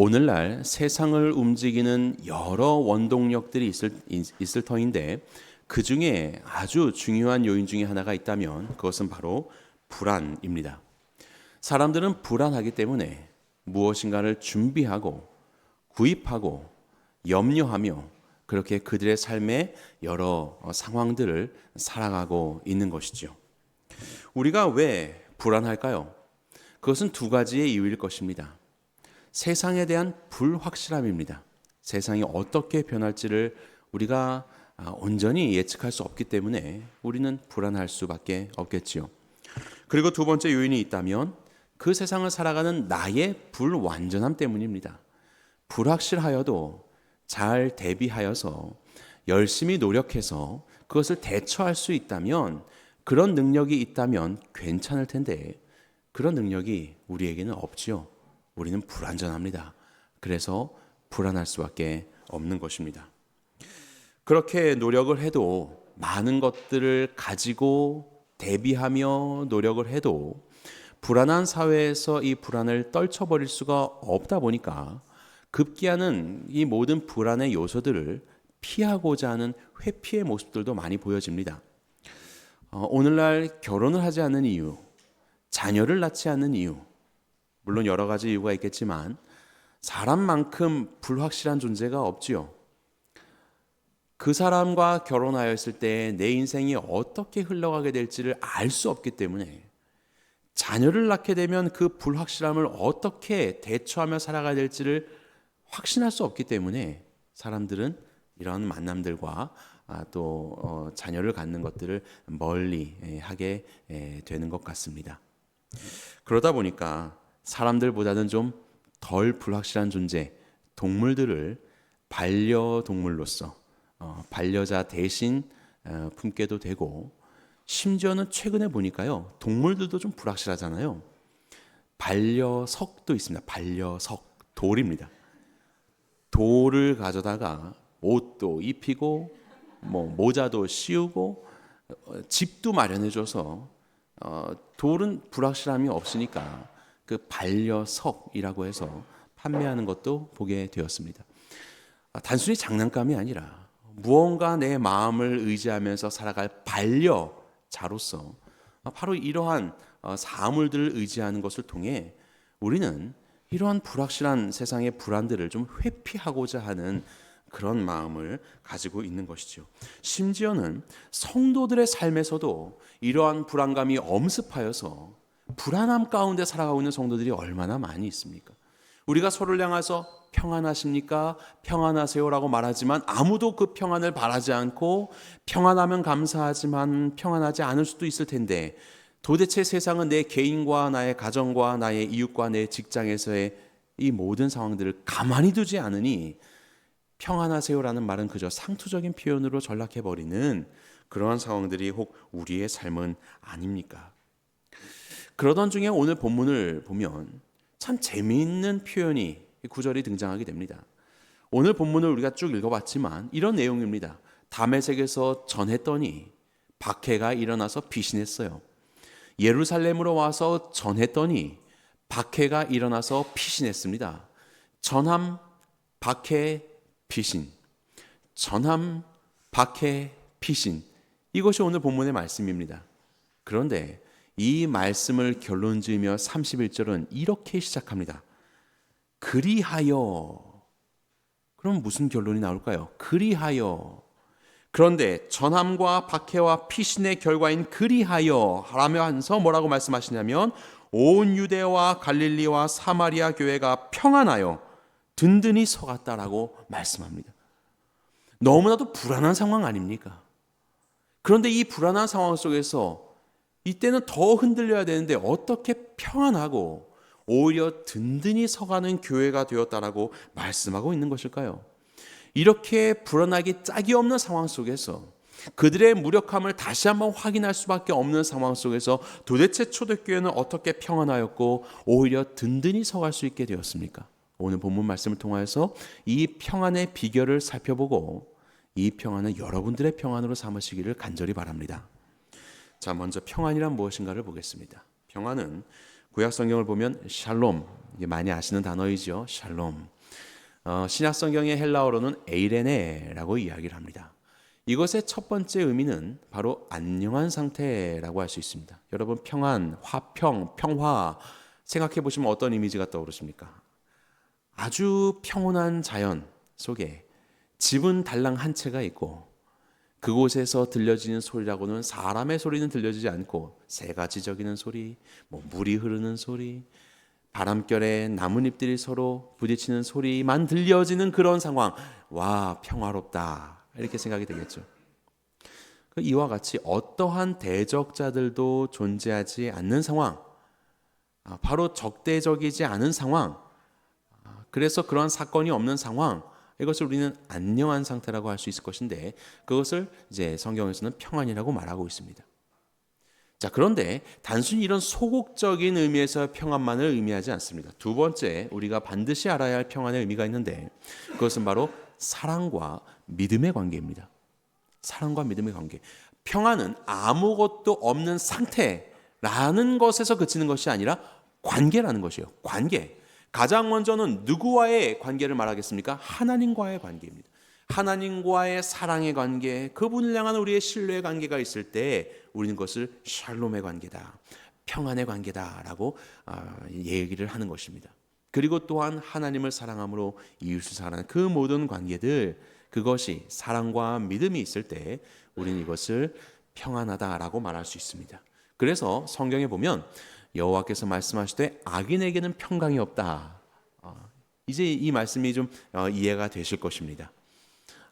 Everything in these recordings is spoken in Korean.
오늘날 세상을 움직이는 여러 원동력들이 있을 터인데 그 중에 아주 중요한 요인 중에 하나가 있다면 그것은 바로 불안입니다. 사람들은 불안하기 때문에 무엇인가를 준비하고 구입하고 염려하며 그렇게 그들의 삶의 여러 상황들을 살아가고 있는 것이죠. 우리가 왜 불안할까요? 그것은 두 가지의 이유일 것입니다. 세상에 대한 불확실함입니다. 세상이 어떻게 변할지를 우리가 온전히 예측할 수 없기 때문에 우리는 불안할 수밖에 없겠지요. 그리고 두 번째 요인이 있다면 그 세상을 살아가는 나의 불완전함 때문입니다. 불확실하여도 잘 대비하여서 열심히 노력해서 그것을 대처할 수 있다면, 그런 능력이 있다면 괜찮을 텐데 그런 능력이 우리에게는 없지요. 우리는 불완전합니다. 그래서 불안할 수밖에 없는 것입니다. 그렇게 노력을 해도, 많은 것들을 가지고 대비하며 노력을 해도 불안한 사회에서 이 불안을 떨쳐버릴 수가 없다 보니까 급기야는 이 모든 불안의 요소들을 피하고자 하는 회피의 모습들도 많이 보여집니다. 오늘날 결혼을 하지 않는 이유, 자녀를 낳지 않는 이유, 물론 여러 가지 이유가 있겠지만 사람만큼 불확실한 존재가 없지요. 그 사람과 결혼하였을 때 내 인생이 어떻게 흘러가게 될지를 알 수 없기 때문에, 자녀를 낳게 되면 그 불확실함을 어떻게 대처하며 살아가야 될지를 확신할 수 없기 때문에 사람들은 이런 만남들과 또 자녀를 갖는 것들을 멀리 하게 되는 것 같습니다. 그러다 보니까 사람들보다는 좀 덜 불확실한 존재, 동물들을 반려동물로서 반려자 대신 품게도 되고, 심지어는 최근에 보니까요, 동물들도 좀 불확실하잖아요. 반려석도 있습니다. 반려석, 돌입니다. 돌을 가져다가 옷도 입히고 모자도 씌우고 집도 마련해줘서 돌은 불확실함이 없으니까 그 반려석이라고 해서 판매하는 것도 보게 되었습니다. 단순히 장난감이 아니라 무언가 내 마음을 의지하면서 살아갈 반려자로서 바로 이러한 사물들을 의지하는 것을 통해 우리는 이러한 불확실한 세상의 불안들을 좀 회피하고자 하는 그런 마음을 가지고 있는 것이죠. 심지어는 성도들의 삶에서도 이러한 불안감이 엄습하여서 불안함 가운데 살아가고 있는 성도들이 얼마나 많이 있습니까? 우리가 서로를 향해서 평안하십니까? 평안하세요라고 말하지만 아무도 그 평안을 바라지 않고, 평안하면 감사하지만 평안하지 않을 수도 있을 텐데, 도대체 세상은 내 개인과 나의 가정과 나의 이웃과 내 직장에서의 이 모든 상황들을 가만히 두지 않으니 평안하세요라는 말은 그저 상투적인 표현으로 전락해버리는 그러한 상황들이 혹 우리의 삶은 아닙니까? 그러던 중에 오늘 본문을 보면 참 재미있는 표현이, 구절이 등장하게 됩니다. 오늘 본문을 우리가 쭉 읽어봤지만 이런 내용입니다. 다메섹에서 전했더니 박해가 일어나서 피신했어요. 예루살렘으로 와서 전했더니 박해가 일어나서 피신했습니다. 전함, 박해, 피신. 전함, 박해, 피신. 이것이 오늘 본문의 말씀입니다. 그런데 이 말씀을 결론 지으며 31절은 이렇게 시작합니다. 그리하여. 그럼 무슨 결론이 나올까요? 그리하여. 그런데 전함과 박해와 피신의 결과인 그리하여 하면서 뭐라고 말씀하시냐면, 온 유대와 갈릴리와 사마리아 교회가 평안하여 든든히 서갔다라고 말씀합니다. 너무나도 불안한 상황 아닙니까? 그런데 이 불안한 상황 속에서 이때는 더 흔들려야 되는데 어떻게 평안하고 오히려 든든히 서가는 교회가 되었다라고 말씀하고 있는 것일까요? 이렇게 불안하기 짝이 없는 상황 속에서, 그들의 무력함을 다시 한번 확인할 수밖에 없는 상황 속에서 도대체 초대교회는 어떻게 평안하였고 오히려 든든히 서갈 수 있게 되었습니까? 오늘 본문 말씀을 통하여서 이 평안의 비결을 살펴보고 이 평안을 여러분들의 평안으로 삼으시기를 간절히 바랍니다. 자, 먼저 평안이란 무엇인가를 보겠습니다. 평안은 구약 성경을 보면 샬롬, 이게 많이 아시는 단어이죠. 샬롬. 신약 성경의 헬라어로는 에이레네라고 이야기를 합니다. 이것의 첫 번째 의미는 바로 안녕한 상태라고 할 수 있습니다. 여러분 평안, 화평, 평화 생각해 보시면 어떤 이미지가 떠오르십니까? 아주 평온한 자연 속에 집은 달랑 한 채가 있고 그곳에서 들려지는 소리라고는 사람의 소리는 들려지지 않고 새가 지저귀는 소리, 물이 흐르는 소리, 바람결에 나뭇잎들이 서로 부딪히는 소리만 들려지는 그런 상황. 와, 평화롭다. 이렇게 생각이 되겠죠. 이와 같이 어떠한 대적자들도 존재하지 않는 상황, 바로 적대적이지 않은 상황, 그래서 그런 사건이 없는 상황, 이것을 우리는 안녕한 상태라고 할 수 있을 것인데 그것을 이제 성경에서는 평안이라고 말하고 있습니다. 자, 그런데 단순히 이런 소극적인 의미에서 평안만을 의미하지 않습니다. 두 번째, 우리가 반드시 알아야 할 평안의 의미가 있는데 그것은 바로 사랑과 믿음의 관계입니다. 사랑과 믿음의 관계. 평안은 아무것도 없는 상태라는 것에서 그치는 것이 아니라 관계라는 것이에요. 관계. 가장 먼저는 누구와의 관계를 말하겠습니까? 하나님과의 관계입니다. 하나님과의 사랑의 관계, 그분을 향한 우리의 신뢰의 관계가 있을 때 우리는 그것을 샬롬의 관계다, 평안의 관계다라고 얘기를 하는 것입니다. 그리고 또한 하나님을 사랑함으로 이웃을 사랑하는 그 모든 관계들, 그것이 사랑과 믿음이 있을 때 우리는 이것을 평안하다라고 말할 수 있습니다. 그래서 성경에 보면 여호와께서 말씀하시되 악인에게는 평강이 없다. 이제 이 말씀이 좀 이해가 되실 것입니다.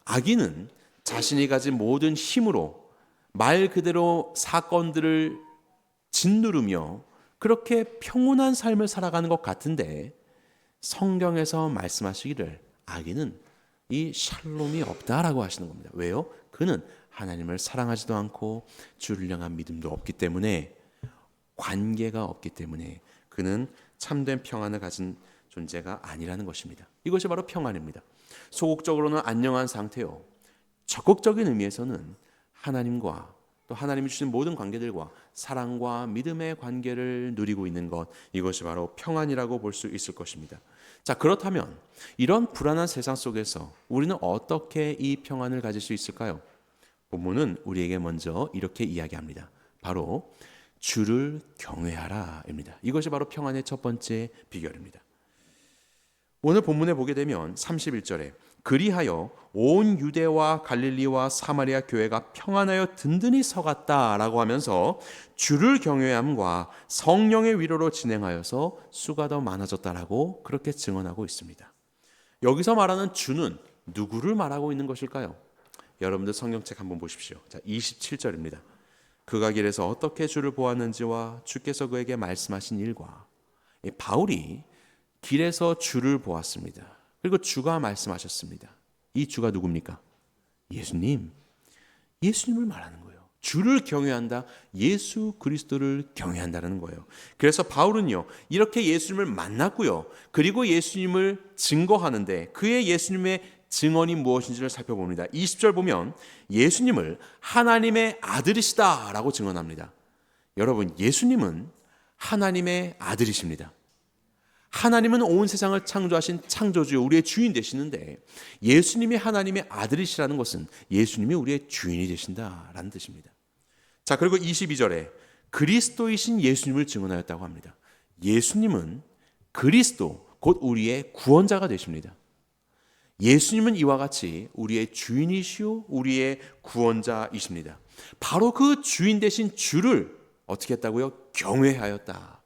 악인은 자신이 가진 모든 힘으로 말 그대로 사건들을 짓누르며 그렇게 평온한 삶을 살아가는 것 같은데 성경에서 말씀하시기를 악인은 이 샬롬이 없다라고 하시는 겁니다. 왜요? 그는 하나님을 사랑하지도 않고 주를 향한 믿음도 없기 때문에, 관계가 없기 때문에 그는 참된 평안을 가진 존재가 아니라는 것입니다. 이것이 바로 평안입니다. 소극적으로는 안녕한 상태요, 적극적인 의미에서는 하나님과 또 하나님이 주신 모든 관계들과 사랑과 믿음의 관계를 누리고 있는 것, 이것이 바로 평안이라고 볼 수 있을 것입니다. 자, 그렇다면 이런 불안한 세상 속에서 우리는 어떻게 이 평안을 가질 수 있을까요? 본문은 우리에게 먼저 이렇게 이야기합니다. 바로 주를 경외하라입니다. 이것이 바로 평안의 첫 번째 비결입니다. 오늘 본문에 보게 되면 31절에 그리하여 온 유대와 갈릴리와 사마리아 교회가 평안하여 든든히 서갔다라고 하면서 주를 경외함과 성령의 위로로 진행하여서 수가 더 많아졌다라고 그렇게 증언하고 있습니다. 여기서 말하는 주는 누구를 말하고 있는 것일까요? 여러분들 성경책 한번 보십시오. 자, 27절입니다. 그가 길에서 어떻게 주를 보았는지와 주께서 그에게 말씀하신 일과, 바울이 길에서 주를 보았습니다. 그리고 주가 말씀하셨습니다. 이 주가 누굽니까? 예수님. 예수님을 말하는 거예요. 주를 경외한다, 예수 그리스도를 경외한다는 거예요. 그래서 바울은요, 이렇게 예수님을 만났고요, 그리고 예수님을 증거하는데 그의 예수님의 증언이 무엇인지를 살펴봅니다. 20절 보면 예수님을 하나님의 아들이시다라고 증언합니다. 여러분, 예수님은 하나님의 아들이십니다. 하나님은 온 세상을 창조하신 창조주, 우리의 주인 되시는데 예수님이 하나님의 아들이시라는 것은 예수님이 우리의 주인이 되신다라는 뜻입니다. 자, 그리고 22절에 그리스도이신 예수님을 증언하였다고 합니다. 예수님은 그리스도, 곧 우리의 구원자가 되십니다. 예수님은 이와 같이 우리의 주인이시오, 우리의 구원자이십니다. 바로 그 주인 되신 주를 어떻게 했다고요? 경외하였다.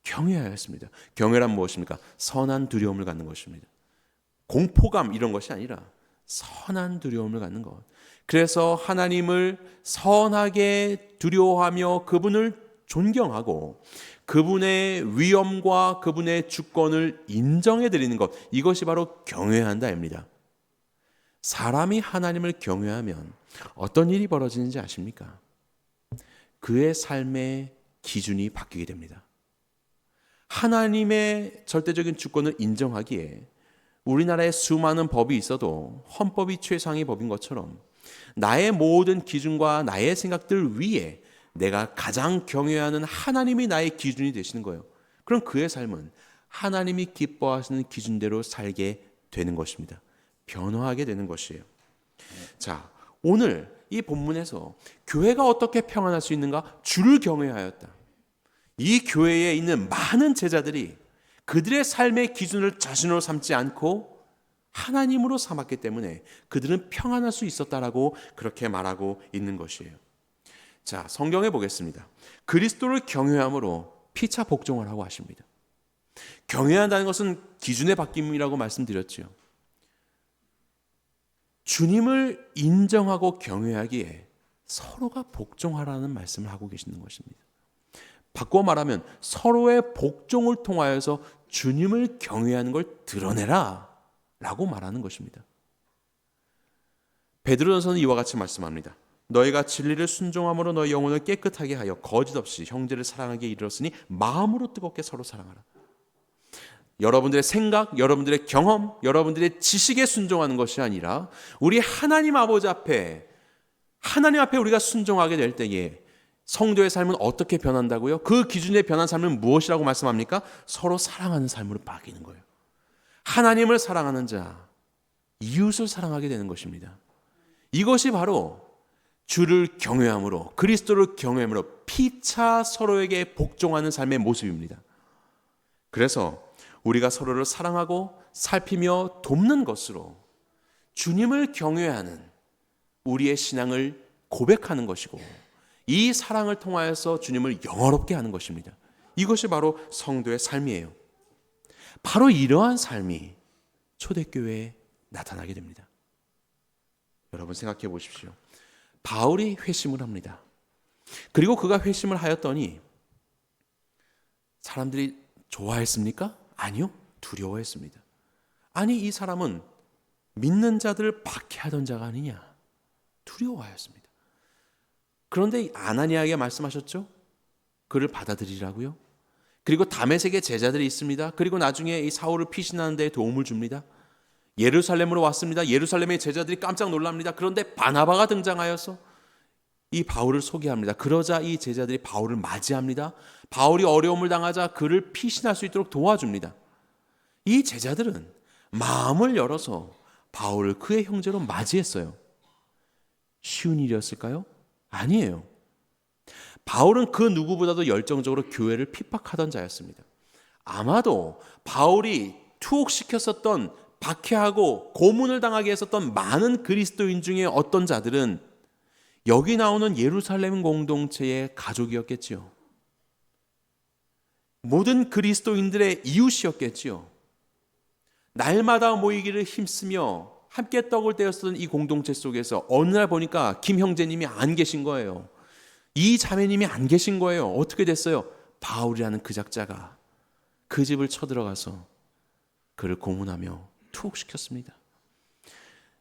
경외하였습니다. 경외란 무엇입니까? 선한 두려움을 갖는 것입니다. 공포감 이런 것이 아니라 선한 두려움을 갖는 것. 그래서 하나님을 선하게 두려워하며 그분을 존경하고 그분의 위엄과 그분의 주권을 인정해 드리는 것, 이것이 바로 경외한다입니다. 사람이 하나님을 경외하면 어떤 일이 벌어지는지 아십니까? 그의 삶의 기준이 바뀌게 됩니다. 하나님의 절대적인 주권을 인정하기에 우리나라에 수많은 법이 있어도 헌법이 최상의 법인 것처럼 나의 모든 기준과 나의 생각들 위에 내가 가장 경외하는 하나님이 나의 기준이 되시는 거예요. 그럼 그의 삶은 하나님이 기뻐하시는 기준대로 살게 되는 것입니다. 변화하게 되는 것이에요. 자, 오늘 이 본문에서 교회가 어떻게 평안할 수 있는가? 주를 경외하였다. 이 교회에 있는 많은 제자들이 그들의 삶의 기준을 자신으로 삼지 않고 하나님으로 삼았기 때문에 그들은 평안할 수 있었다라고 그렇게 말하고 있는 것이에요. 자, 성경에 보겠습니다. 그리스도를 경외함으로 피차 복종을 하고 하십니다. 경외한다는 것은 기준의 바뀜이라고 말씀드렸지요. 주님을 인정하고 경외하기에 서로가 복종하라는 말씀을 하고 계시는 것입니다. 바꿔 말하면 서로의 복종을 통하여서 주님을 경외하는 걸 드러내라 라고 말하는 것입니다. 베드로전서는 이와 같이 말씀합니다. 너희가 진리를 순종함으로 너희 영혼을 깨끗하게 하여 거짓 없이 형제를 사랑하게 이르렀으니 마음으로 뜨겁게 서로 사랑하라. 여러분들의 생각, 여러분들의 경험, 여러분들의 지식에 순종하는 것이 아니라 우리 하나님 아버지 앞에 우리가 순종하게 될 때에 성도의 삶은 어떻게 변한다고요? 그 기준에 변한 삶은 무엇이라고 말씀합니까? 서로 사랑하는 삶으로 바뀌는 거예요. 하나님을 사랑하는 자, 이웃을 사랑하게 되는 것입니다. 이것이 바로 주를 경외함으로, 그리스도를 경외함으로 피차 서로에게 복종하는 삶의 모습입니다. 그래서 우리가 서로를 사랑하고 살피며 돕는 것으로 주님을 경외하는 우리의 신앙을 고백하는 것이고, 이 사랑을 통하여서 주님을 영화롭게 하는 것입니다. 이것이 바로 성도의 삶이에요. 바로 이러한 삶이 초대교회에 나타나게 됩니다. 여러분 생각해 보십시오. 바울이 회심을 합니다. 그리고 그가 회심을 하였더니 사람들이 좋아했습니까? 아니요, 두려워했습니다. 아니, 이 사람은 믿는 자들을 박해하던 자가 아니냐, 두려워하였습니다. 그런데 아나니아에게 말씀하셨죠? 그를 받아들이라고요. 그리고 다메섹에 제자들이 있습니다. 그리고 나중에 이 사울을 피신하는 데 도움을 줍니다. 예루살렘으로 왔습니다. 예루살렘의 제자들이 깜짝 놀랍니다. 그런데 바나바가 등장하여서 이 바울을 소개합니다. 그러자 이 제자들이 바울을 맞이합니다. 바울이 어려움을 당하자 그를 피신할 수 있도록 도와줍니다. 이 제자들은 마음을 열어서 바울을 그의 형제로 맞이했어요. 쉬운 일이었을까요? 아니에요. 바울은 그 누구보다도 열정적으로 교회를 핍박하던 자였습니다. 아마도 바울이 투옥시켰었던, 박해하고 고문을 당하게 했었던 많은 그리스도인 중에 어떤 자들은 여기 나오는 예루살렘 공동체의 가족이었겠지요. 모든 그리스도인들의 이웃이었겠지요. 날마다 모이기를 힘쓰며 함께 떡을 떼었던 이 공동체 속에서 어느 날 보니까 김 형제님이 안 계신 거예요. 이 자매님이 안 계신 거예요. 어떻게 됐어요? 바울이라는 그 작자가 그 집을 쳐들어가서 그를 고문하며 투옥시켰습니다.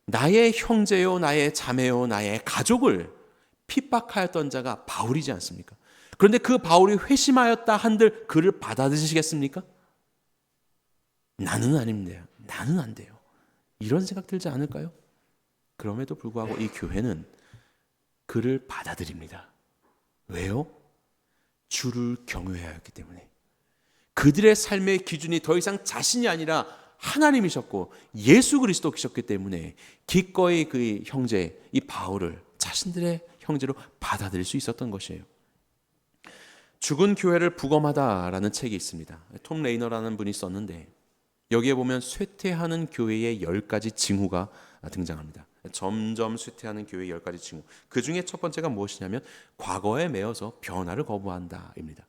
나의 형제요, 나의 자매요, 나의 가족을 핍박하였던 자가 바울이지 않습니까? 그런데 그 바울이 회심하였다 한들 그를 받아들이시겠습니까? 나는 아닙니다. 나는 안 돼요. 이런 생각 들지 않을까요? 그럼에도 불구하고 이 교회는 그를 받아들입니다. 왜요? 주를 경외하였기 때문에. 그들의 삶의 기준이 더 이상 자신이 아니라 하나님이셨고 예수 그리스도이셨기 때문에 기꺼이 그 형제, 이 바울을 자신들의 형제로 받아들일 수 있었던 것이에요. 죽은 교회를 부검하다라는 책이 있습니다. 톰 레이너라는 분이 썼는데 여기에 보면 쇠퇴하는 교회의 10가지 징후가 등장합니다. 점점 쇠퇴하는 교회의 10가지 징후. 그 중에 첫 번째가 무엇이냐면 과거에 매여서 변화를 거부한다입니다.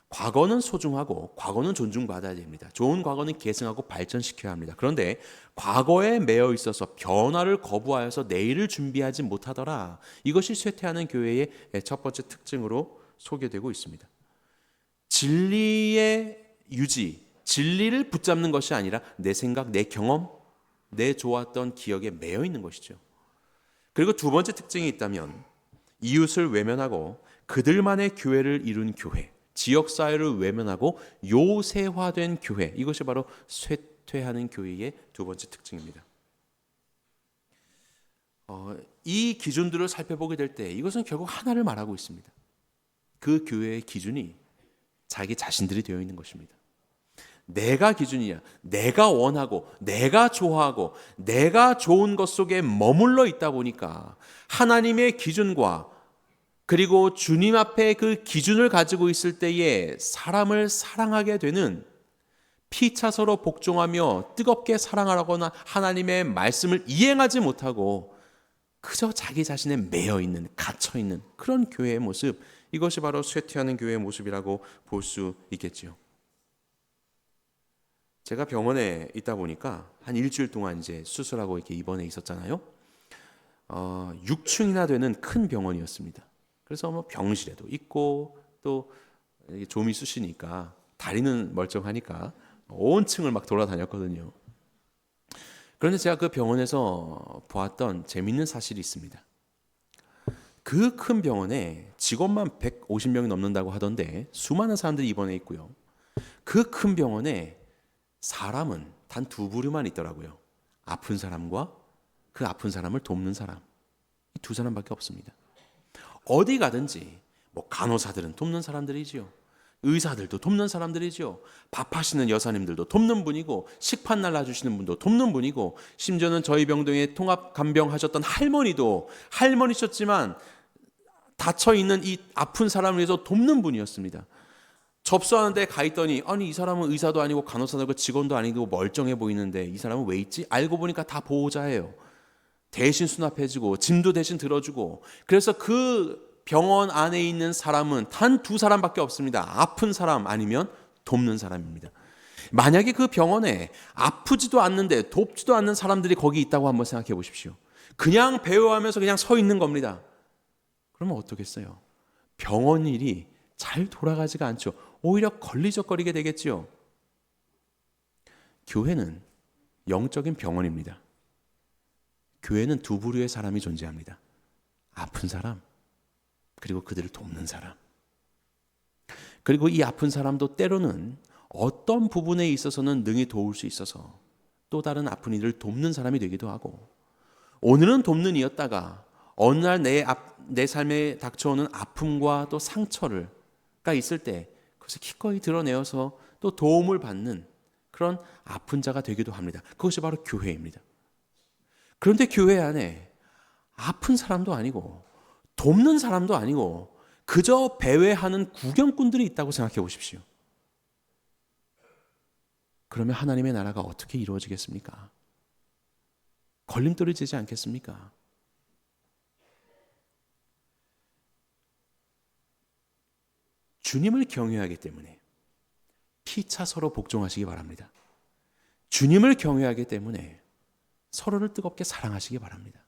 과거는 소중하고 과거는 존중받아야 됩니다. 좋은 과거는 계승하고 발전시켜야 합니다. 그런데 과거에 매여 있어서 변화를 거부하여서 내일을 준비하지 못하더라. 이것이 쇠퇴하는 교회의 첫 번째 특징으로 소개되고 있습니다. 진리의 유지, 진리를 붙잡는 것이 아니라 내 생각, 내 경험, 내 좋았던 기억에 매여 있는 것이죠. 그리고 두 번째 특징이 있다면 이웃을 외면하고 그들만의 교회를 이룬 교회, 지역사회를 외면하고 요새화된 교회, 이것이 바로 쇠퇴하는 교회의 두 번째 특징입니다. 이 기준들을 살펴보게 될 때 이것은 결국 하나를 말하고 있습니다. 그 교회의 기준이 자기 자신들이 되어 있는 것입니다. 내가 기준이야. 내가 원하고 내가 좋아하고 내가 좋은 것 속에 머물러 있다 보니까 하나님의 기준과 그리고 주님 앞에 그 기준을 가지고 있을 때에 사람을 사랑하게 되는, 피차 서로 복종하며 뜨겁게 사랑하거나 하나님의 말씀을 이행하지 못하고 그저 자기 자신에 매여 있는, 갇혀 있는 그런 교회의 모습, 이것이 바로 쇠퇴하는 교회의 모습이라고 볼 수 있겠지요. 제가 병원에 있다 보니까 한 일주일 동안 이제 수술하고 이렇게 입원해 있었잖아요. 6층이나 되는 큰 병원이었습니다. 그래서 뭐 병실에도 있고 또 좀이 쑤시니까 다리는 멀쩡하니까 온 층을 막 돌아다녔거든요. 그런데 제가 그 병원에서 보았던 재밌는 사실이 있습니다. 그 큰 병원에 직원만 150명이 넘는다고 하던데 수많은 사람들이 입원해 있고요. 그 큰 병원에 사람은 단 두 부류만 있더라고요. 아픈 사람과 그 아픈 사람을 돕는 사람. 이 두 사람밖에 없습니다. 어디 가든지 뭐 간호사들은 돕는 사람들이지요. 의사들도 돕는 사람들이지요. 밥하시는 여사님들도 돕는 분이고 식판 날라주시는 분도 돕는 분이고 심지어는 저희 병동에 통합 간병 하셨던 할머니도 할머니셨지만 다쳐있는 이 아픈 사람을 위해서 돕는 분이었습니다. 접수하는데 가 있더니 아니 이 사람은 의사도 아니고 간호사도 아니고 직원도 아니고 멀쩡해 보이는데 이 사람은 왜 있지? 알고 보니까 다 보호자예요. 대신 수납해주고 짐도 대신 들어주고, 그래서 그 병원 안에 있는 사람은 단 두 사람밖에 없습니다. 아픈 사람 아니면 돕는 사람입니다. 만약에 그 병원에 아프지도 않는데 돕지도 않는 사람들이 거기 있다고 한번 생각해 보십시오. 그냥 배회하면서 그냥 서 있는 겁니다. 그러면 어떻겠어요? 병원 일이 잘 돌아가지가 않죠. 오히려 걸리적거리게 되겠지요. 교회는 영적인 병원입니다. 교회는 두 부류의 사람이 존재합니다. 아픈 사람, 그리고 그들을 돕는 사람. 그리고 이 아픈 사람도 때로는 어떤 부분에 있어서는 능히 도울 수 있어서 또 다른 아픈 이들을 돕는 사람이 되기도 하고, 오늘은 돕는 이였다가 어느 날 내 삶에 닥쳐오는 아픔과 또 상처가 있을 때 그것을 기꺼이 드러내어서 또 도움을 받는 그런 아픈 자가 되기도 합니다. 그것이 바로 교회입니다. 그런데 교회 안에 아픈 사람도 아니고 돕는 사람도 아니고 그저 배회하는 구경꾼들이 있다고 생각해 보십시오. 그러면 하나님의 나라가 어떻게 이루어지겠습니까? 걸림돌이 되지 않겠습니까? 주님을 경외하기 때문에 피차 서로 복종하시기 바랍니다. 주님을 경외하기 때문에 서로를 뜨겁게 사랑하시기 바랍니다.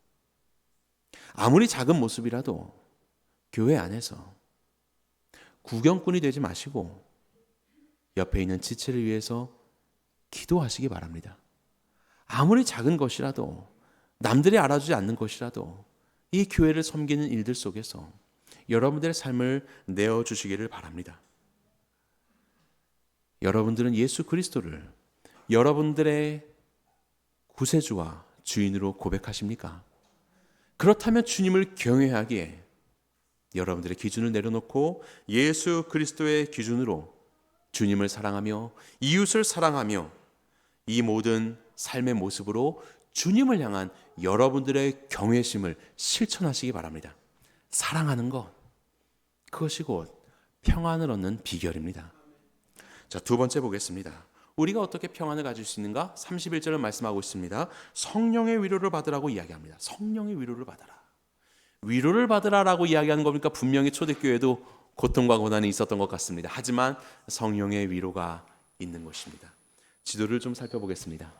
아무리 작은 모습이라도 교회 안에서 구경꾼이 되지 마시고 옆에 있는 지체를 위해서 기도하시기 바랍니다. 아무리 작은 것이라도, 남들이 알아주지 않는 것이라도 이 교회를 섬기는 일들 속에서 여러분들의 삶을 내어주시기를 바랍니다. 여러분들은 예수 그리스도를 여러분들의 구세주와 주인으로 고백하십니까? 그렇다면 주님을 경외하기에 여러분들의 기준을 내려놓고 예수 그리스도의 기준으로 주님을 사랑하며 이웃을 사랑하며 이 모든 삶의 모습으로 주님을 향한 여러분들의 경외심을 실천하시기 바랍니다. 사랑하는 것, 그것이 곧 평안을 얻는 비결입니다. 자, 두 번째 보겠습니다. 우리가 어떻게 평안을 가질 수 있는가? 31절을 말씀하고 있습니다. 성령의 위로를 받으라고 이야기합니다. 성령의 위로를 받아라. 위로를 받으라라고 이야기하는 겁니까? 분명히 초대교회도 고통과 고난이 있었던 것 같습니다. 하지만 성령의 위로가 있는 것입니다. 지도를 좀 살펴보겠습니다.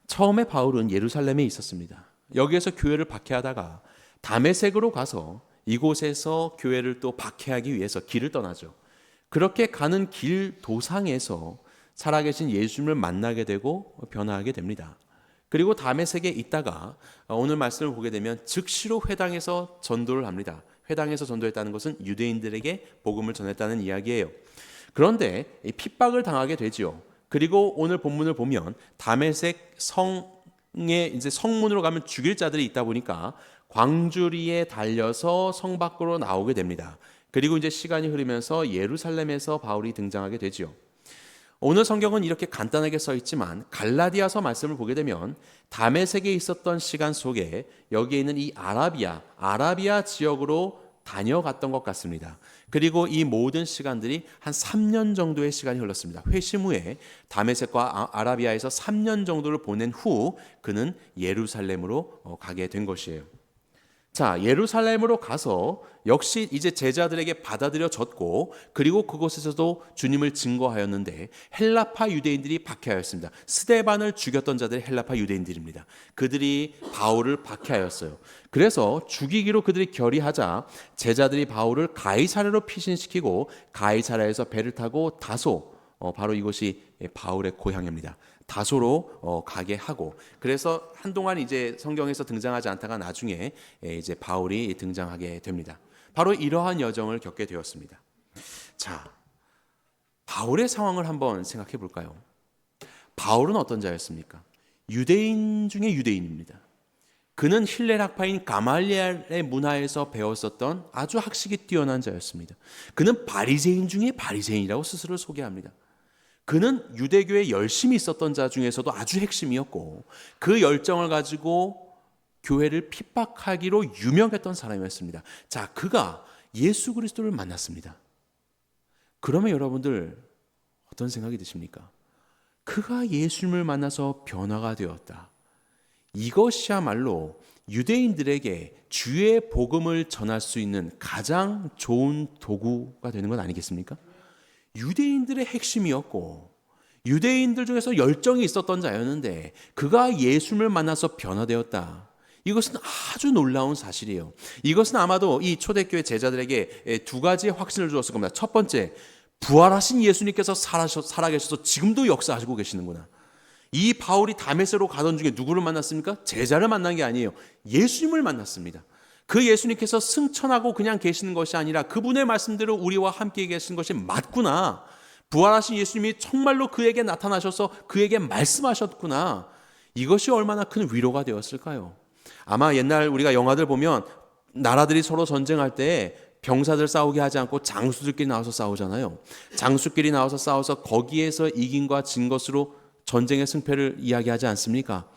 처음에 바울은 예루살렘에 있었습니다. 여기에서 교회를 박해하다가 다메섹으로 가서 이곳에서 교회를 또 박해하기 위해서 길을 떠나죠. 그렇게 가는 길 도상에서 살아계신 예수님을 만나게 되고 변화하게 됩니다. 그리고 다메섹에 있다가 오늘 말씀을 보게 되면 즉시로 회당에서 전도를 합니다. 회당에서 전도했다는 것은 유대인들에게 복음을 전했다는 이야기예요. 그런데 핍박을 당하게 되지요. 그리고 오늘 본문을 보면 다메섹 성에 이제 성문으로 가면 죽일 자들이 있다 보니까 광주리에 달려서 성 밖으로 나오게 됩니다. 그리고 이제 시간이 흐르면서 예루살렘에서 바울이 등장하게 되지요. 오늘 성경은 이렇게 간단하게 써 있지만 갈라디아서 말씀을 보게 되면 다메섹에 있었던 시간 속에 여기에 있는 이 아라비아 지역으로 다녀갔던 것 같습니다. 그리고 이 모든 시간들이 한 3년 정도의 시간이 흘렀습니다. 회심 후에 다메섹과 아라비아에서 3년 정도를 보낸 후 그는 예루살렘으로 가게 된 것이에요. 자, 예루살렘으로 가서 역시 이제 제자들에게 받아들여졌고 그리고 그곳에서도 주님을 증거하였는데 헬라파 유대인들이 박해하였습니다. 스데반을 죽였던 자들이 헬라파 유대인들입니다. 그들이 바울을 박해하였어요. 그래서 죽이기로 그들이 결의하자 제자들이 바울을 가이사랴로 피신시키고 가이사랴에서 배를 타고 다소, 바로 이곳이 바울의 고향입니다. 다소로 가게 하고, 그래서 한동안 이제 성경에서 등장하지 않다가 나중에 이제 바울이 등장하게 됩니다. 바로 이러한 여정을 겪게 되었습니다. 자, 바울의 상황을 한번 생각해 볼까요? 바울은 어떤 자였습니까? 유대인 중에 유대인입니다. 그는 힐렐 학파인 가말리엘의 문화에서 배웠었던 아주 학식이 뛰어난 자였습니다. 그는 바리새인 중에 바리새인이라고 스스로를 소개합니다. 그는 유대교에 열심히 있었던 자 중에서도 아주 핵심이었고 그 열정을 가지고 교회를 핍박하기로 유명했던 사람이었습니다. 자, 그가 예수 그리스도를 만났습니다. 그러면 여러분들 어떤 생각이 드십니까? 그가 예수님을 만나서 변화가 되었다. 이것이야말로 유대인들에게 주의 복음을 전할 수 있는 가장 좋은 도구가 되는 건 아니겠습니까? 유대인들의 핵심이었고 유대인들 중에서 열정이 있었던 자였는데 그가 예수님을 만나서 변화되었다. 이것은 아주 놀라운 사실이에요. 이것은 아마도 이 초대교회 제자들에게 두 가지의 확신을 주었을 겁니다. 첫 번째, 부활하신 예수님께서 살아계셔서 지금도 역사하시고 계시는구나. 이 바울이 다메섹으로 가던 중에 누구를 만났습니까? 제자를 만난 게 아니에요. 예수님을 만났습니다. 그 예수님께서 승천하고 그냥 계시는 것이 아니라 그분의 말씀대로 우리와 함께 계신 것이 맞구나. 부활하신 예수님이 정말로 그에게 나타나셔서 그에게 말씀하셨구나. 이것이 얼마나 큰 위로가 되었을까요? 아마 옛날 우리가 영화들 보면 나라들이 서로 전쟁할 때 병사들 싸우게 하지 않고 장수들끼리 나와서 싸우잖아요. 장수끼리 나와서 싸워서 거기에서 이긴 과 진 것으로 전쟁의 승패를 이야기하지 않습니까?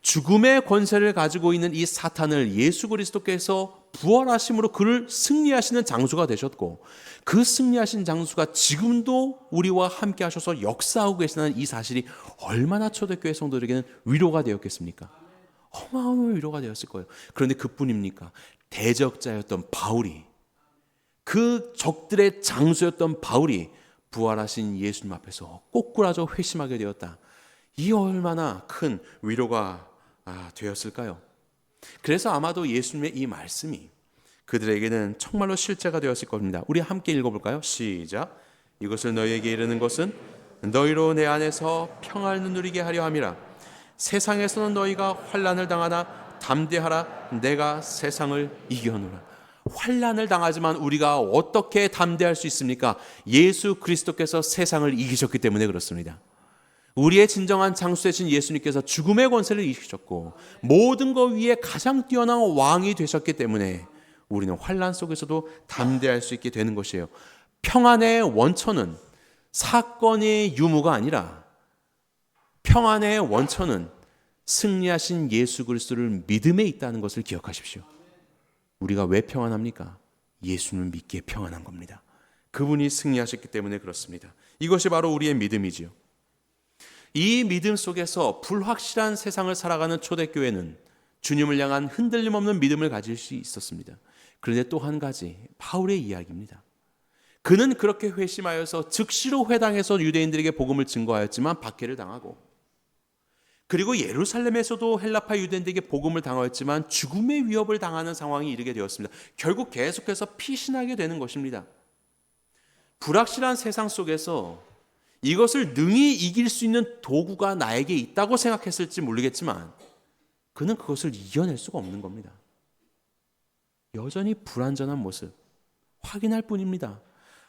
죽음의 권세를 가지고 있는 이 사탄을 예수 그리스도께서 부활하심으로 그를 승리하시는 장수가 되셨고 그 승리하신 장수가 지금도 우리와 함께 하셔서 역사하고 계시다는 이 사실이 얼마나 초대교회 성도들에게는 위로가 되었겠습니까? 어마어마한 위로가 되었을 거예요. 그런데 그뿐입니까? 대적자였던 바울이, 그 적들의 장수였던 바울이 부활하신 예수님 앞에서 꼬꾸라져 회심하게 되었다. 이 얼마나 큰 위로가 되었을까요? 그래서 아마도 예수님의 이 말씀이 그들에게는 정말로 실제가 되었을 겁니다. 우리 함께 읽어볼까요? 시작. 이것을 너희에게 이르는 것은 너희로 내 안에서 평안을 누리게 하려 함이라. 세상에서는 너희가 환난을 당하나 담대하라. 내가 세상을 이겨노라. 환난을 당하지만 우리가 어떻게 담대할 수 있습니까? 예수 그리스도께서 세상을 이기셨기 때문에 그렇습니다. 우리의 진정한 장수 되신 예수님께서 죽음의 권세를 이기셨고 모든 것 위에 가장 뛰어난 왕이 되셨기 때문에 우리는 환난 속에서도 담대할 수 있게 되는 것이에요. 평안의 원천은 사건의 유무가 아니라 평안의 원천은 승리하신 예수 그리스도를 믿음에 있다는 것을 기억하십시오. 우리가 왜 평안합니까? 예수님을 믿기에 평안한 겁니다. 그분이 승리하셨기 때문에 그렇습니다. 이것이 바로 우리의 믿음이지요. 이 믿음 속에서 불확실한 세상을 살아가는 초대교회는 주님을 향한 흔들림 없는 믿음을 가질 수 있었습니다. 그런데 또 한 가지, 바울의 이야기입니다. 그는 그렇게 회심하여서 즉시로 회당에서 유대인들에게 복음을 증거하였지만 박해를 당하고, 그리고 예루살렘에서도 헬라파 유대인들에게 복음을 당하였지만 죽음의 위협을 당하는 상황이 이르게 되었습니다. 결국 계속해서 피신하게 되는 것입니다. 불확실한 세상 속에서 이것을 능히 이길 수 있는 도구가 나에게 있다고 생각했을지 모르겠지만 그는 그것을 이겨낼 수가 없는 겁니다. 여전히 불완전한 모습 확인할 뿐입니다.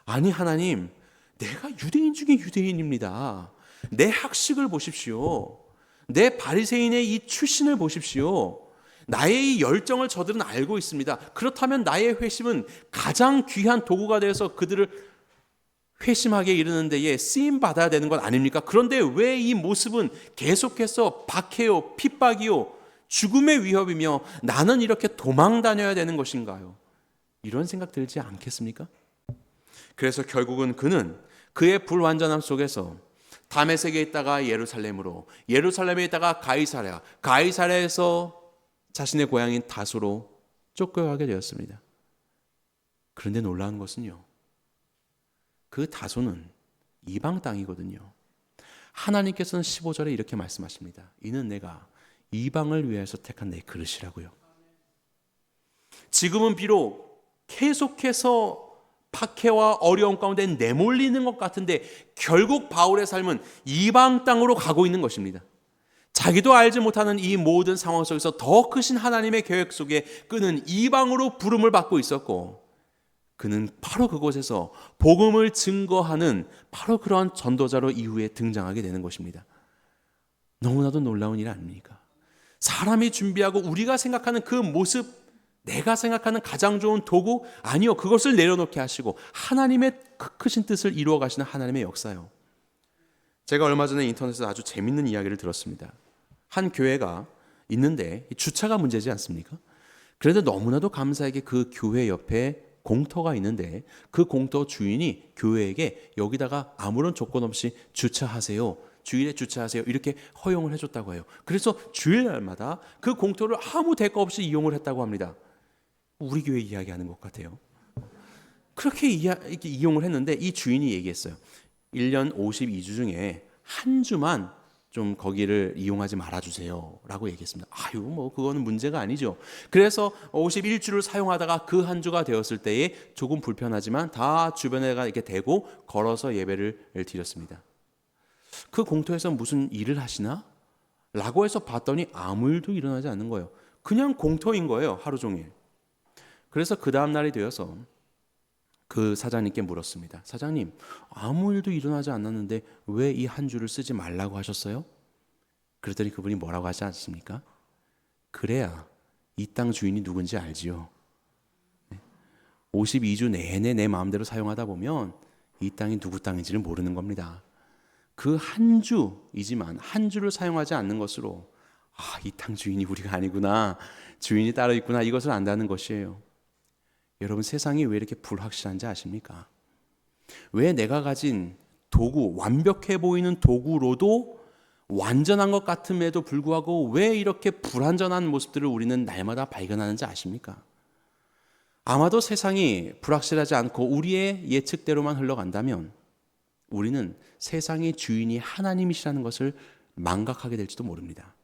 아니 하나님, 내가 유대인 중에 유대인입니다. 내 학식을 보십시오. 내 바리새인의 이 출신을 보십시오. 나의 이 열정을 저들은 알고 있습니다. 그렇다면 나의 회심은 가장 귀한 도구가 되어서 그들을 회심하게 이르는 데에 쓰임 받아야 되는 것 아닙니까? 그런데 왜 이 모습은 계속해서 박해요, 핍박이요, 죽음의 위협이며 나는 이렇게 도망 다녀야 되는 것인가요? 이런 생각 들지 않겠습니까? 그래서 결국은 그는 그의 불완전함 속에서 다메섹에 있다가 예루살렘으로, 예루살렘에 있다가 가이사랴, 가이사랴에서 자신의 고향인 다소로 쫓겨가게 되었습니다. 그런데 놀라운 것은요, 그 다소는 이방 땅이거든요. 하나님께서는 15절에 이렇게 말씀하십니다. 이는 내가 이방을 위해서 택한 내 그릇이라고요. 지금은 비록 계속해서 박해와 어려움 가운데 내몰리는 것 같은데 결국 바울의 삶은 이방 땅으로 가고 있는 것입니다. 자기도 알지 못하는 이 모든 상황 속에서 더 크신 하나님의 계획 속에 그는 이방으로 부름을 받고 있었고, 그는 바로 그곳에서 복음을 증거하는 바로 그러한 전도자로 이후에 등장하게 되는 것입니다. 너무나도 놀라운 일 아닙니까? 사람이 준비하고 우리가 생각하는 그 모습, 내가 생각하는 가장 좋은 도구? 아니요, 그것을 내려놓게 하시고 하나님의 크신 뜻을 이루어 가시는 하나님의 역사요. 제가 얼마 전에 인터넷에서 아주 재밌는 이야기를 들었습니다. 한 교회가 있는데 주차가 문제지 않습니까? 그런데 너무나도 감사하게 그 교회 옆에 공터가 있는데 그 공터 주인이 교회에게 여기다가 아무런 조건 없이 주차하세요, 주일에 주차하세요, 이렇게 허용을 해줬다고 해요. 그래서 주일날마다 그 공터를 아무 대가 없이 이용을 했다고 합니다. 우리 교회 이야기하는 것 같아요. 그렇게 이렇게 이용을 했는데 이 주인이 얘기했어요. 1년 52주 중에 한 주만 좀 거기를 이용하지 말아주세요 라고 얘기했습니다. 아유, 뭐 그거는 문제가 아니죠. 그래서 51주를 사용하다가 그 한 주가 되었을 때에 조금 불편하지만 다 주변에가 이렇게 대고 걸어서 예배를 드렸습니다. 그 공터에서 무슨 일을 하시나? 라고 해서 봤더니 아무 일도 일어나지 않는 거예요. 그냥 공터인 거예요, 하루 종일. 그래서 그 다음 날이 되어서 그 사장님께 물었습니다. 사장님, 아무 일도 일어나지 않았는데 왜 이 한 주를 쓰지 말라고 하셨어요? 그랬더니 그분이 뭐라고 하지 않습니까? 그래야 이 땅 주인이 누군지 알지요. 52주 내내 내 마음대로 사용하다 보면 이 땅이 누구 땅인지를 모르는 겁니다. 그 한 주이지만 한 주를 사용하지 않는 것으로 이 땅 주인이 우리가 아니구나, 주인이 따로 있구나, 이것을 안다는 것이에요. 여러분, 세상이 왜 이렇게 불확실한지 아십니까? 왜 내가 가진 도구, 완벽해 보이는 도구로도 완전한 것 같음에도 불구하고 왜 이렇게 불완전한 모습들을 우리는 날마다 발견하는지 아십니까? 아마도 세상이 불확실하지 않고 우리의 예측대로만 흘러간다면 우리는 세상의 주인이 하나님이시라는 것을 망각하게 될지도 모릅니다.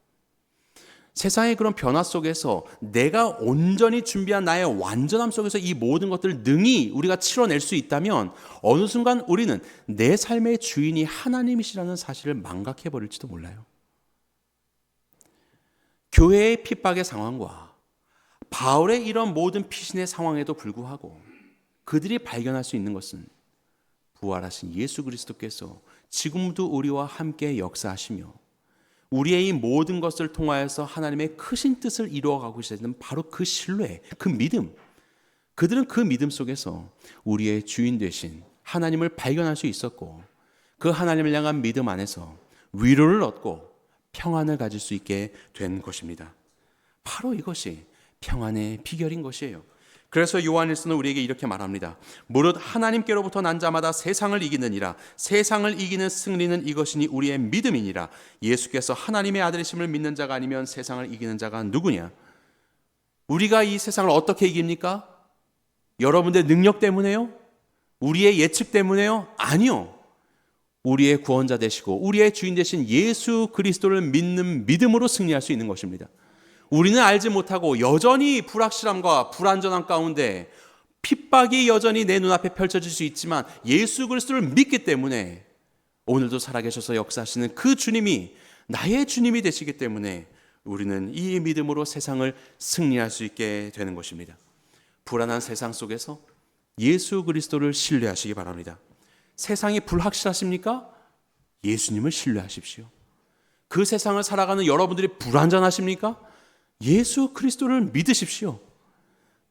세상의 그런 변화 속에서 내가 온전히 준비한 나의 완전함 속에서 이 모든 것들을 능히 우리가 치러낼 수 있다면 어느 순간 우리는 내 삶의 주인이 하나님이시라는 사실을 망각해 버릴지도 몰라요. 교회의 핍박의 상황과 바울의 이런 모든 피신의 상황에도 불구하고 그들이 발견할 수 있는 것은 부활하신 예수 그리스도께서 지금도 우리와 함께 역사하시며 우리의 이 모든 것을 통하여서 하나님의 크신 뜻을 이루어가고 계시는 바로 그 신뢰, 그 믿음, 그들은 그 믿음 속에서 우리의 주인 되신 하나님을 발견할 수 있었고 그 하나님을 향한 믿음 안에서 위로를 얻고 평안을 가질 수 있게 된 것입니다. 바로 이것이 평안의 비결인 것이에요. 그래서 요한일서는 우리에게 이렇게 말합니다. 무릇 하나님께로부터 난 자마다 세상을 이기느니라. 세상을 이기는 승리는 이것이니 우리의 믿음이니라. 예수께서 하나님의 아들이심을 믿는 자가 아니면 세상을 이기는 자가 누구냐? 우리가 이 세상을 어떻게 이깁니까? 여러분들의 능력 때문에요? 우리의 예측 때문에요? 아니요. 우리의 구원자 되시고 우리의 주인 되신 예수 그리스도를 믿는 믿음으로 승리할 수 있는 것입니다. 우리는 알지 못하고 여전히 불확실함과 불안전함 가운데 핍박이 여전히 내 눈앞에 펼쳐질 수 있지만 예수 그리스도를 믿기 때문에 오늘도 살아계셔서 역사하시는 그 주님이 나의 주님이 되시기 때문에 우리는 이 믿음으로 세상을 승리할 수 있게 되는 것입니다. 불안한 세상 속에서 예수 그리스도를 신뢰하시기 바랍니다. 세상이 불확실하십니까? 예수님을 신뢰하십시오. 그 세상을 살아가는 여러분들이 불안전하십니까? 예수 그리스도를 믿으십시오.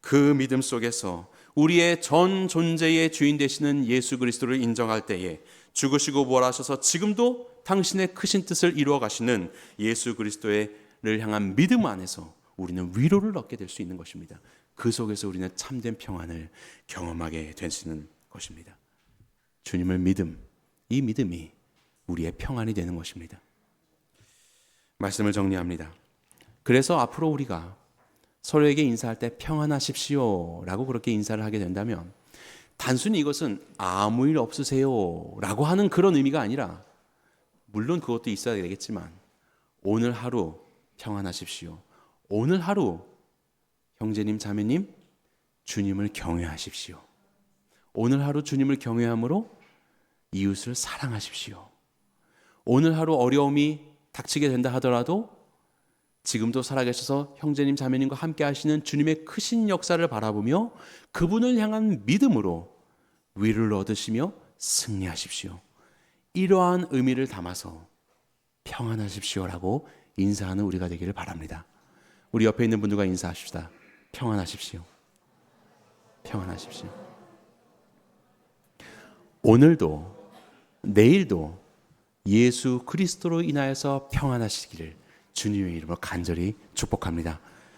그 믿음 속에서 우리의 전 존재의 주인 되시는 예수 그리스도를 인정할 때에 죽으시고 부활하셔서 지금도 당신의 크신 뜻을 이루어 가시는 예수 그리스도를 향한 믿음 안에서 우리는 위로를 얻게 될 수 있는 것입니다. 그 속에서 우리는 참된 평안을 경험하게 되시는 것입니다. 주님을 믿음, 이 믿음이 우리의 평안이 되는 것입니다. 말씀을 정리합니다. 그래서 앞으로 우리가 서로에게 인사할 때 평안하십시오 라고 그렇게 인사를 하게 된다면 단순히 이것은 아무 일 없으세요 라고 하는 그런 의미가 아니라, 물론 그것도 있어야 되겠지만 오늘 하루 평안하십시오. 오늘 하루 형제님 자매님 주님을 경외하십시오. 오늘 하루 주님을 경외함으로 이웃을 사랑하십시오. 오늘 하루 어려움이 닥치게 된다 하더라도 지금도 살아계셔서 형제님 자매님과 함께 하시는 주님의 크신 역사를 바라보며 그분을 향한 믿음으로 위를 얻으시며 승리하십시오. 이러한 의미를 담아서 평안하십시오라고 인사하는 우리가 되기를 바랍니다. 우리 옆에 있는 분들과 인사하십시다. 평안하십시오. 평안하십시오. 오늘도 내일도 예수 그리스도로 인하여서 평안하시기를 주님의 이름으로 간절히 축복합니다.